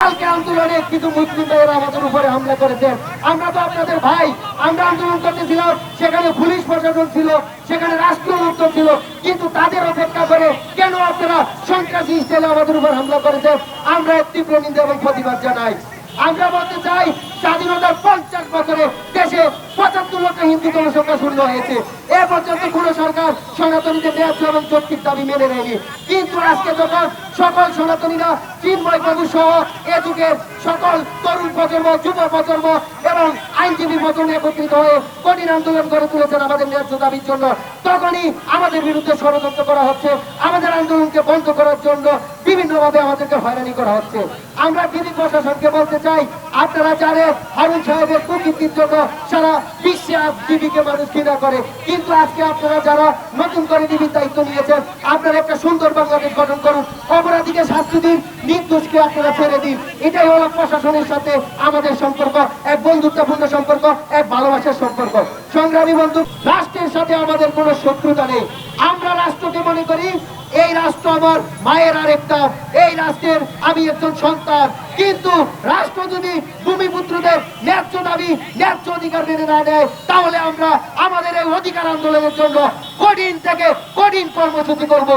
কালকে আন্দোলনে কিছু মুসলিম ভাইয়েরা আমাদের উপরে হামলা করেছে। আমরা তো আপনাদের ভাই, আমরা আন্দোলন করতেছিলাম, সেখানে পুলিশ প্রশাসন ছিল, সেখানে রাষ্ট্রীয় লোকজন ছিল, কিন্তু তাদের অপেক্ষা করে কেন আপনারা সন্ত্রাসী স্টাইলে আমাদের উপর হামলা করেছে? আমরা তীব্র নিন্দা এবং প্রতিবাদ জানাই। আমরা বলতে চাই, স্বাধীনতার 50 বছরে দেশে 75 লক্ষ হিন্দু জনসংখ্যা শূন্য হয়েছে। এ পর্যন্ত কোন সরকার সনাতনীদের ন্যায্য এবং যৌক্তিক দাবি মেনে নেয়নি। কিন্তু আজকে যখন সকল সনাতনীরা চিন্ময় বাবু সহ এ যুগের সকল তরুণ প্রজন্ম, যুব প্রজন্ম এবং আইনজীবী প্রজন্ম একত্রিত হয়ে কঠিন আন্দোলন করে তুলেছেন আমাদের ন্যায্য দাবির জন্য, তখনই আমাদের বিরুদ্ধে ষড়যন্ত্র করা হচ্ছে, আমাদের আন্দোলনকে বন্ধ করার জন্য বিভিন্নভাবে আমাদেরকে হয়রানি করা হচ্ছে। আমরা বিধি প্রশাসনকে বলতে চাই, আপনারা জানেন হারুন সাহেবের কুকীর্তির জন্য সারা বিশ্বে ডিবিকে মানুষ ঘৃণা করে, কিন্তু আজকে আপনারা যারা নতুন করে ডিবির দায়িত্ব নিয়েছেন, আপনারা একটা সুন্দর বাংলাদেশ গঠন করুন, অপরাধীকে শাস্তি দিন, নির্দোষকে আপনারা ছেড়ে দিন। এটাই হলো প্রশাসনের সাথে আমাদের সম্পর্ক, এক বন্ধুত্বপূর্ণ সম্পর্ক, এক ভালোবাসার সম্পর্ক। সংগ্রামী বন্ধু, রাষ্ট্রের সাথে আমাদের কোনো শত্রুতা নেই। আমরা রাষ্ট্রকে মনে করি এই রাষ্ট্র আমার মায়ের আরেকটা, এই রাষ্ট্রের আমি একজন সন্তান। কিন্তু রাষ্ট্র যদি ভূমিপুত্রদের ন্যায্য দাবি, ন্যায্য অধিকার মেনে না নেয়, তাহলে আমরা আমাদের এই অধিকার আন্দোলনের জন্য কঠিন থেকে কঠিন কর্মসূচি করব।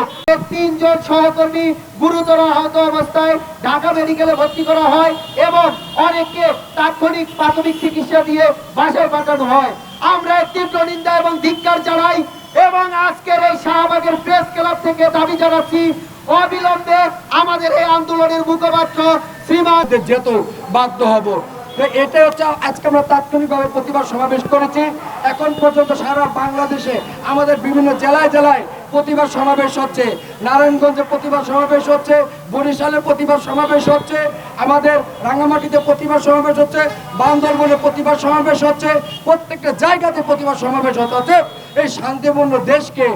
3 জন সহকর্মী গুরুতর আহত অবস্থায় ঢাকা মেডিকেলে ভর্তি করা হয় এবং অনেককে তাৎক্ষণিক প্রাথমিক চিকিৎসা দিয়ে বাসায় পাঠানো হয়। আমরা তীব্র নিন্দা এবং ধিক্কার জানাই এবং আজকের এই শাহবাগের প্রেস ক্লাব থেকে দাবি জানাচ্ছি, অবিলম্বে আমাদের এই আন্দোলনের মুখপাত্র শ্রীমান যেত বাধ্য হব। এটা হচ্ছে আজকে আমরা তাৎক্ষণিকভাবে প্রতিবাদ সমাবেশ করেছি। এখন পর্যন্ত সারা বাংলাদেশে আমাদের বিভিন্ন জেলায় জেলায় প্রতিবাদ সমাবেশ হচ্ছে, নারায়ণগঞ্জে প্রতিবাদ সমাবেশ হচ্ছে, বরিশালে প্রতিবাদ সমাবেশ হচ্ছে, আমাদের রাঙ্গামাটিতে প্রতিবাদ সমাবেশ হচ্ছে, বান্দরবনে প্রতিবাদ সমাবেশ হচ্ছে, প্রত্যেকটা জায়গাতে প্রতিবাদ সমাবেশ হচ্ছে। এই শান্তিপূর্ণ দেশকে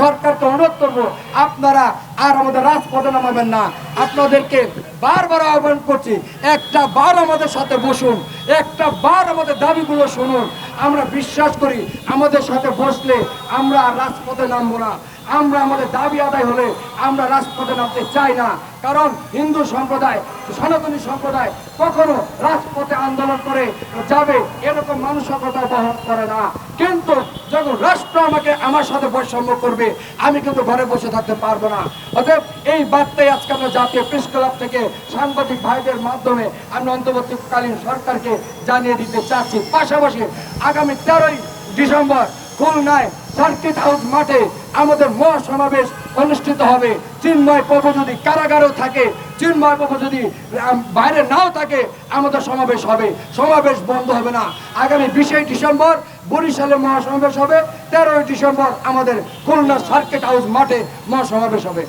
সরকারকে অনুরোধ করবো, আপনারা আর আমাদের রাজপথে নামাবেন না। আপনাদেরকে বারবার আহ্বান করছি, একটা বার আমাদের সাথে বসুন, একটা বার আমাদের দাবিগুলো শুনুন। আমরা বিশ্বাস করি আমাদের সাথে বসলে আমরা রাজপথে নামবো না। আমরা আমাদের দাবি আদায় হলে আমরা রাজপথে নামতে চাই না, কারণ হিন্দু সম্প্রদায়, সনাতনী সম্প্রদায় কখনো রাজপথে আন্দোলন করে যাবে এরকম মানসিকতা বহন করে না। কিন্তু যখন রাষ্ট্র আমাকে আমার সাথে বৈষম্য করবে, আমি কিন্তু ঘরে বসে থাকতে পারবো না। অতএব এই বার্তাই আজকে আমরা জাতীয় প্রেস ক্লাব থেকে সাংবাদিক ভাইদের মাধ্যমে আমরা অন্তর্বর্তীকালীন সরকারকে জানিয়ে দিতে চাচ্ছি। পাশাপাশি আগামী 13ই ডিসেম্বর খুলনায় সার্কিট হাউস মাঠে আমাদের মহাসমাবেশ অনুষ্ঠিত হবে। চিন্ময় প্রভু যদি কারাগারেও থাকে, চিন্ময় প্রভু যদি বাইরে নাও থাকে, আমাদের সমাবেশ হবে। সমাবেশ বন্ধ হবে না। আগামী 20 ডিসেম্বর বরিশালে মহাসমাবেশ হবে, 13ই ডিসেম্বর আমাদের খুলনা সার্কিট হাউস মাঠে মহাসমাবেশ হবে।